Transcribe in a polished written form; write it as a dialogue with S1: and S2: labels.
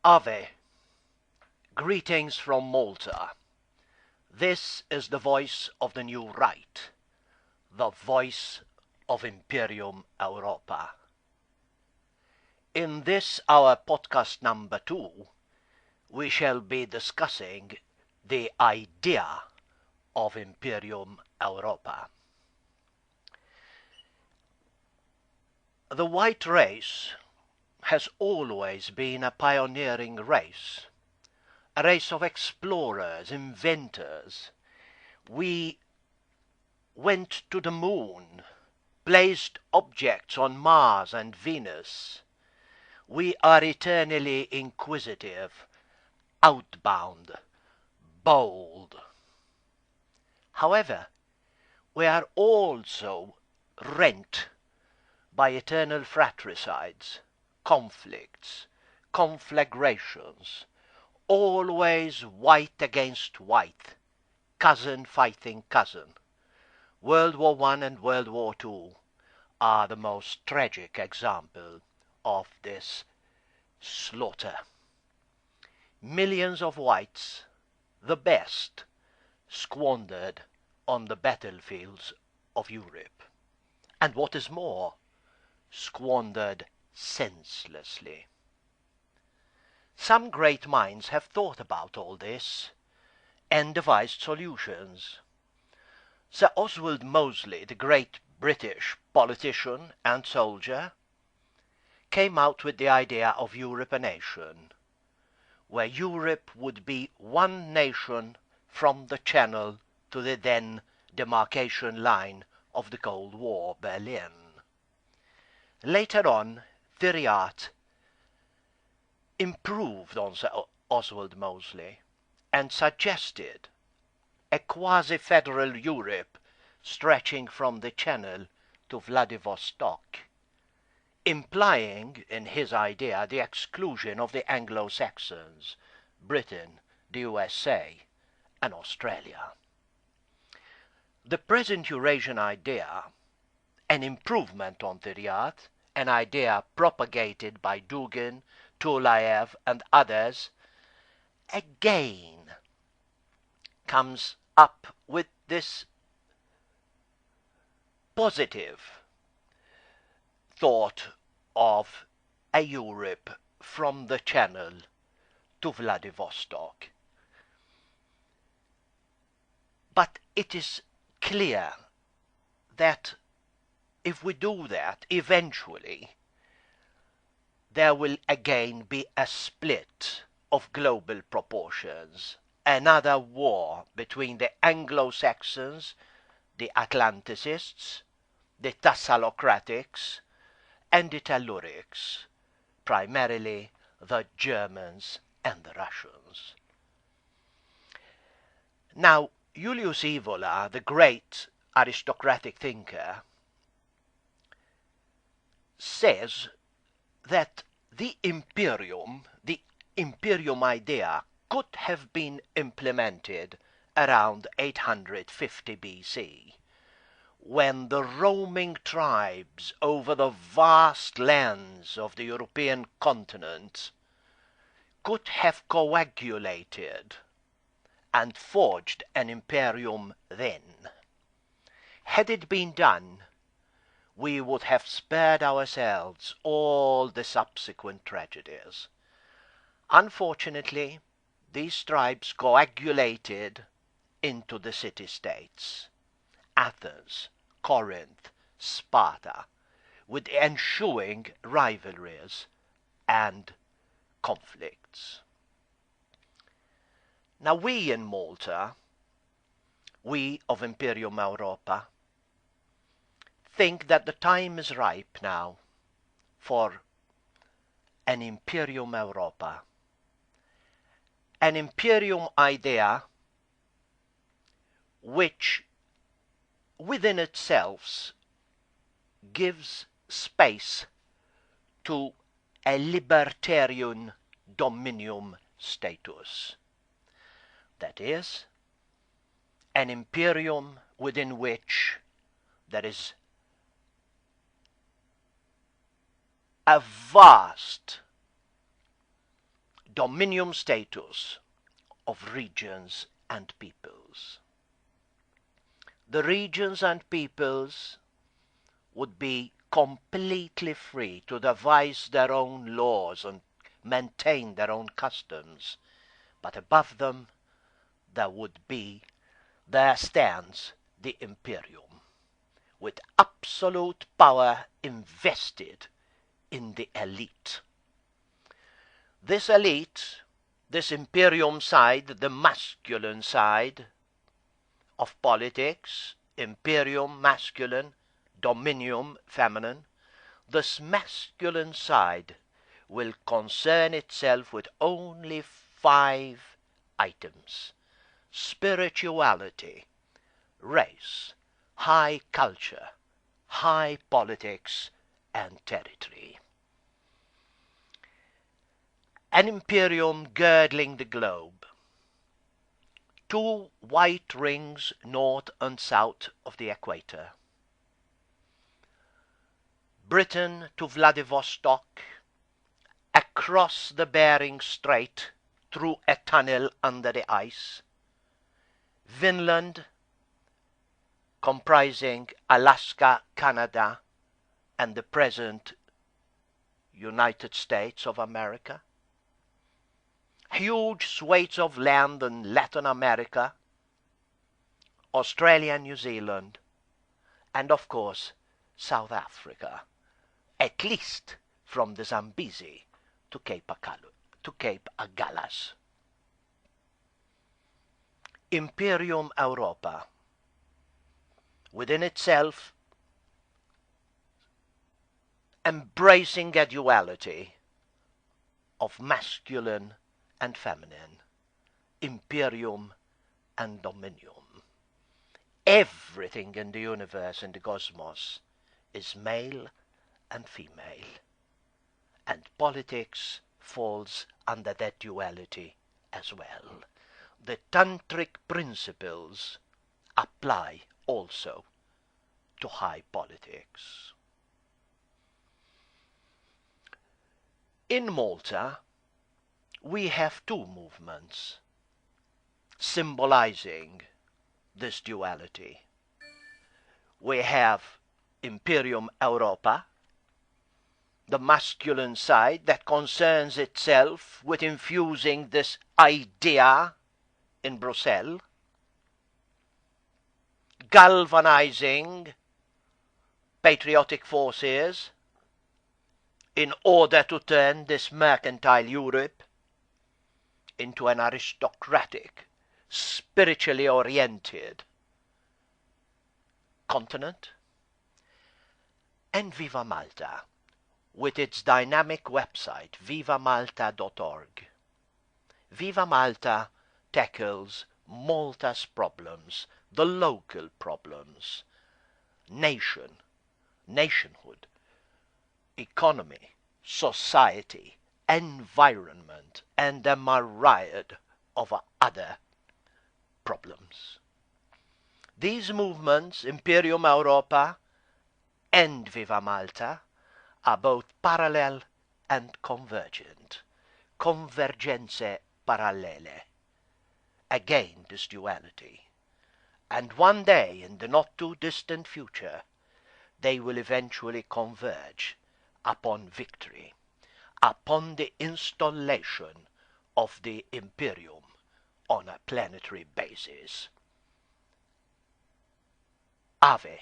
S1: Ave, greetings from Malta. This is the voice of the new right, the voice of Imperium Europa. In this, our podcast number 2, we shall be discussing the idea of Imperium Europa. The white race has always been a pioneering race, a race of explorers, inventors. We went to the moon, placed objects on Mars and Venus. We are eternally inquisitive, outbound, bold. However, we are also rent by eternal fratricides, conflicts, conflagrations, always white against white, cousin fighting cousin. World War I and World War II are the most tragic example of this slaughter. Millions of whites, the best, squandered on the battlefields of Europe. And what is more, squandered senselessly. Some great minds have thought about all this and devised solutions. Sir Oswald Mosley, the great British politician and soldier, came out with the idea of Europeanation, where Europe would be one nation from the Channel to the then demarcation line of the Cold War, Berlin. Later on, Thiriart improved on Sir Oswald Mosley and suggested a quasi-federal Europe stretching from the Channel to Vladivostok, implying in his idea the exclusion of the Anglo-Saxons, Britain, the USA, and Australia. The present Eurasian idea, an improvement on Thiriart, an idea propagated by Dugin, Tulaev, and others, again comes up with this positive thought of a Europe from the Channel to Vladivostok. But it is clear that if we do that, eventually there will again be a split of global proportions, another war between the Anglo-Saxons, the Atlanticists, the Thessalocratics, and the Tellurics, primarily the Germans and the Russians. Now, Julius Evola, the great aristocratic thinker, says that the Imperium idea, could have been implemented around 850 BC, when the roaming tribes over the vast lands of the European continent could have coagulated and forged an imperium then. Had it been done, we would have spared ourselves all the subsequent tragedies. Unfortunately, these tribes coagulated into the city-states, Athens, Corinth, Sparta, with ensuing rivalries and conflicts. Now we in Malta, we of Imperium Europa, think that the time is ripe now for an Imperium Europa, an Imperium idea which within itself gives space to a libertarian dominium status. That is, an imperium within which there is a vast dominion status of regions and peoples. The regions and peoples would be completely free to devise their own laws and maintain their own customs, but above them there stands the Imperium, with absolute power invested in the elite. This elite, this Imperium side, the masculine side of politics, Imperium masculine, Dominium feminine, this masculine side will concern itself with only 5 items: spirituality, race, high culture, high politics, and territory. An imperium girdling the globe, 2 white rings north and south of the equator, Britain to Vladivostok, across the Bering Strait through a tunnel under the ice, Finland comprising Alaska, Canada, and the present United States of America, huge swathes of land in Latin America, Australia and New Zealand, and of course South Africa, at least from the Zambezi to Cape Agulhas. Imperium Europa, within itself embracing a duality of masculine and feminine, imperium and dominium. Everything in the universe, in the cosmos, is male and female, and politics falls under that duality as well. The tantric principles apply also to high politics. In Malta, we have 2 movements symbolizing this duality. We have Imperium Europa, the masculine side that concerns itself with infusing this idea in Brussels, galvanizing patriotic forces in order to turn this mercantile Europe into an aristocratic, spiritually oriented continent. And Viva Malta, with its dynamic website, vivamalta.org. Viva Malta tackles Malta's problems, the local problems, nationhood, economy, society, environment, and a myriad of other problems. These movements, Imperium Europa and Viva Malta, are both parallel and convergent. Convergenze parallele. Again, this duality. And one day, in the not too distant future, they will eventually converge upon victory, upon the installation of the Imperium on a planetary basis. Ave